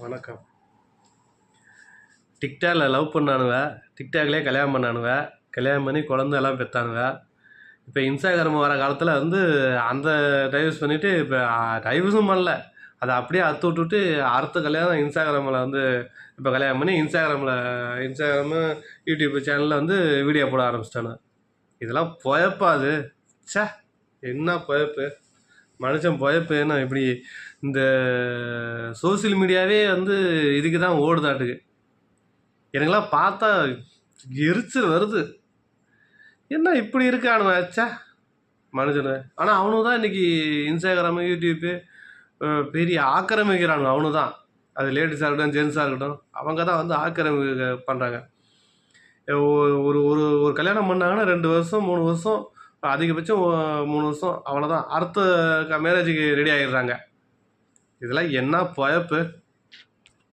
வணக்கம். டிக்டாக்ல லவ் பண்ணானுவ, டிக்டாக்லேயே கல்யாணம் பண்ணானுவ, கல்யாணம் பண்ணி குழந்தை எல்லாம் பெற்றானுவ. இப்போ இன்ஸ்டாகிராம் வர காலத்தில் வந்து அந்த டைவர்ஸ் பண்ணிவிட்டு இப்போ டைவர்ஸும் பண்ணல, அதை அப்படியே அறுத்து விட்டுட்டு அடுத்த கல்யாணம் இன்ஸ்டாகிராமில் வந்து இப்போ கல்யாணம் பண்ணி இன்ஸ்டாகிராமு யூடியூப் சேனலில் வந்து வீடியோ போட ஆரம்பிச்சிட்டானு. இதெல்லாம் பொழப்பா அது? சே, என்ன பொழப்பு மனுஷன் பொழப்புன்னா இப்படி இந்த சோசியல் மீடியாவே வந்து இதுக்கு தான் ஓடுதாட்டுக்கு. எனக்கெல்லாம் பார்த்தா எரிச்சல் வருது. என்ன இப்படி இருக்கானுவ ச்சே மனுஷனு. ஆனால் அவனு தான் இன்றைக்கி இன்ஸ்டாகிராமு யூடியூப்பு பெரிய ஆக்கிரமிக்கிறானுங்க. அவனு தான், அது லேடிஸாக இருக்கட்டும் ஜென்ஸாக இருக்கட்டும், அவங்க தான் வந்து ஆக்கிரமிக்க பண்ணுறாங்க. ஒரு ஒரு ஒரு கல்யாணம் பண்ணாங்கன்னா 2 வருஷம் 3 வருஷம், அதிகபட்சம் 3 வருஷம், அவ்வளோதான். அடுத்த மேரேஜுக்கு ரெடி ஆகிடுறாங்க. இதெல்லாம் என்ன பொழப்பு?